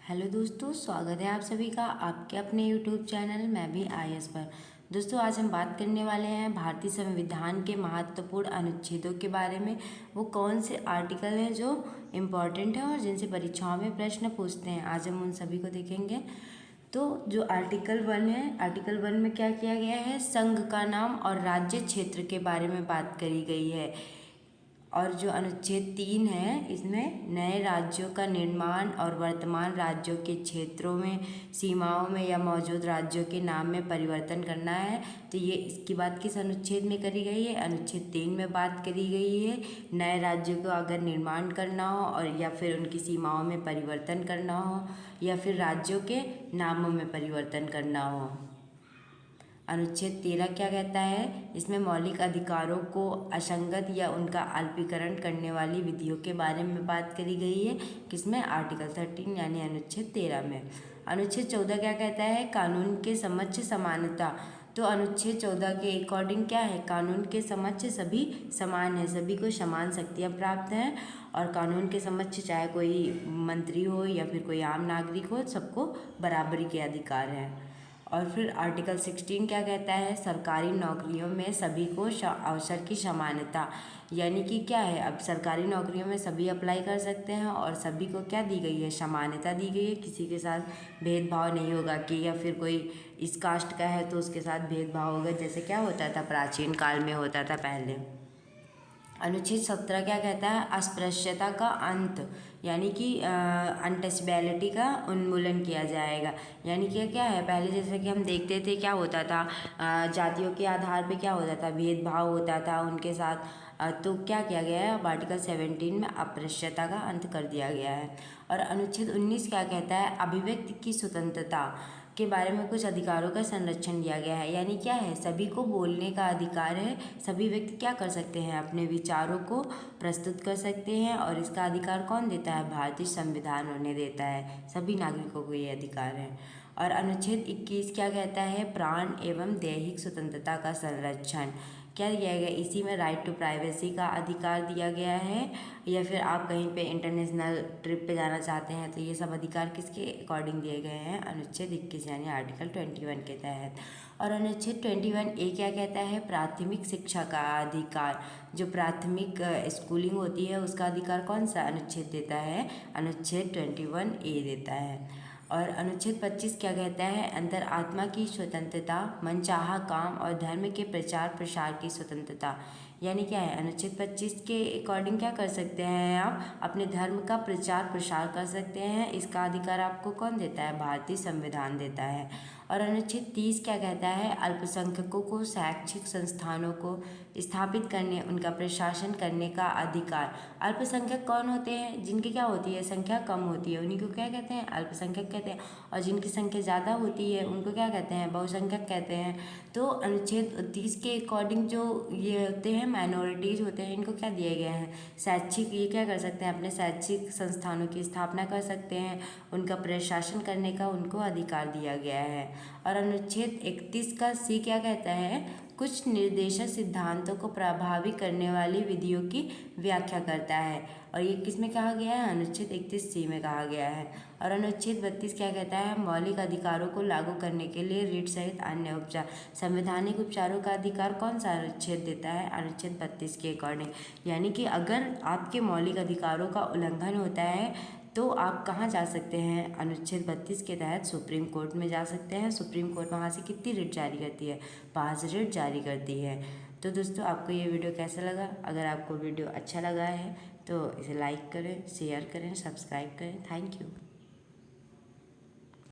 Hello दोस्तों, स्वागत है आप सभी का आपके अपने यूट्यूब चैनल मैं भी IAS पर। दोस्तों, आज हम बात करने वाले हैं भारतीय संविधान के महत्वपूर्ण अनुच्छेदों के बारे में। वो कौन से आर्टिकल हैं जो इम्पोर्टेंट हैं और जिनसे परीक्षाओं में प्रश्न पूछते हैं, आज हम उन सभी को देखेंगे। तो जो आर्टिकल 1 है, आर्टिकल 1 में क्या किया गया है, संघ का नाम और राज्य क्षेत्र के बारे में बात करी गई है। और जो अनुच्छेद 3 है, इसमें नए राज्यों का निर्माण और वर्तमान राज्यों के क्षेत्रों में, सीमाओं में या मौजूद राज्यों के नाम में परिवर्तन करना है। तो ये इसकी बात किस अनुच्छेद में करी गई है, अनुच्छेद 3 में बात करी गई है। नए राज्यों को अगर निर्माण करना हो और या फिर उनकी सीमाओं में परिवर्तन करना हो या फिर राज्यों के नामों में परिवर्तन करना हो। अनुच्छेद 13 क्या कहता है, इसमें मौलिक अधिकारों को असंगत या उनका अल्पीकरण करने वाली विधियों के बारे में बात करी गई है। किसमें, आर्टिकल 13 यानी अनुच्छेद 13 में। अनुच्छेद 14 क्या कहता है, कानून के समक्ष समानता। तो अनुच्छेद 14 के अकॉर्डिंग क्या है, कानून के समक्ष सभी समान है, सभी को समान शक्तियाँ प्राप्त हैं और कानून के समक्ष चाहे कोई मंत्री हो या फिर कोई आम नागरिक हो, सबको बराबरी के अधिकार हैं। और फिर आर्टिकल 16 क्या कहता है, सरकारी नौकरियों में सभी को अवसर की समानता। यानी कि क्या है, अब सरकारी नौकरियों में सभी अप्लाई कर सकते हैं और सभी को क्या दी गई है, समानता दी गई है। किसी के साथ भेदभाव नहीं होगा कि या फिर कोई इस कास्ट का है तो उसके साथ भेदभाव होगा, जैसे क्या होता था प्राचीन काल में होता था पहले। अनुच्छेद 17 क्या कहता है, अस्पृश्यता का अंत, यानी कि अनटचेबिलिटी का उन्मूलन किया जाएगा। यानी कि क्या है, पहले जैसे कि हम देखते थे क्या होता था, जातियों के आधार पे क्या होता था, भेदभाव होता था उनके साथ। तो क्या किया गया है, अब आर्टिकल 17 में अस्पृश्यता का अंत कर दिया गया है। और अनुच्छेद 19 क्या कहता है, अभिव्यक्ति की स्वतंत्रता के बारे में कुछ अधिकारों का संरक्षण दिया गया है। यानी क्या है, सभी को बोलने का अधिकार है, सभी व्यक्ति क्या कर सकते हैं, अपने विचारों को प्रस्तुत कर सकते हैं। और इसका अधिकार कौन देता है, भारतीय संविधान उन्हें देता है, सभी नागरिकों को ये अधिकार है। और अनुच्छेद 21 क्या कहता है, प्राण एवं दैहिक स्वतंत्रता का संरक्षण क्या दिया गया, इसी में राइट टू प्राइवेसी का अधिकार दिया गया है। या फिर आप कहीं पे इंटरनेशनल ट्रिप पे जाना चाहते हैं तो ये सब अधिकार किसके अकॉर्डिंग दिए गए हैं, अनुच्छेद 21 यानी आर्टिकल 21 के तहत। और अनुच्छेद 21A क्या कहता है, प्राथमिक शिक्षा का अधिकार। जो प्राथमिक स्कूलिंग होती है उसका अधिकार कौन सा अनुच्छेद देता है, अनुच्छेद 21A देता है। और अनुच्छेद 25 क्या कहता है, अंतरात्मा की स्वतंत्रता, मनचाहा काम और धर्म के प्रचार प्रसार की स्वतंत्रता। यानी क्या है, अनुच्छेद 25 के अकॉर्डिंग क्या कर सकते हैं, आप अपने धर्म का प्रचार प्रसार कर सकते हैं। इसका अधिकार आपको कौन देता है, भारतीय संविधान देता है। और अनुच्छेद 30 क्या कहता है, अल्पसंख्यकों को शैक्षिक संस्थानों को स्थापित करने, उनका प्रशासन करने का अधिकार। अल्पसंख्यक कौन होते हैं, जिनकी क्या होती है, संख्या कम होती है, उन्हीं को क्या कहते हैं, अल्पसंख्यक कहते हैं। और जिनकी संख्या ज़्यादा होती है उनको क्या कहते हैं, बहुसंख्यक कहते हैं। तो अनुच्छेद 30 के अकॉर्डिंग जो ये होते हैं, माइनॉरिटीज़ होते हैं, इनको क्या दिए गए हैं, शैक्षिक, ये क्या कर सकते हैं, अपने शैक्षिक संस्थानों की स्थापना कर सकते हैं, उनका प्रशासन करने का उनको अधिकार दिया गया है। और अनुच्छेद 31 का C क्या कहता है, कुछ निर्देशक सिद्धांतों को प्रभावी करने वाली विधियों की व्याख्या करता है। और ये किस में कहा गया है, अनुच्छेद 31C में कहा गया है। और अनुच्छेद 32 क्या कहता है, मौलिक अधिकारों को लागू करने के लिए रिट सहित अन्य उपचार, संवैधानिक उपचारों का अधिकार कौन सा अनुच्छेद देता है, अनुच्छेद 32 के अकॉर्डिंग। यानी कि अगर आपके मौलिक अधिकारों का उल्लंघन होता है तो आप कहाँ जा सकते हैं, अनुच्छेद 32 के तहत सुप्रीम कोर्ट में जा सकते हैं। सुप्रीम कोर्ट वहाँ से कितनी रिट जारी करती है, 5 रिट जारी करती है। तो दोस्तों, आपको ये वीडियो कैसा लगा, अगर आपको वीडियो अच्छा लगा है तो इसे लाइक करें, शेयर करें, सब्सक्राइब करें। Thank you.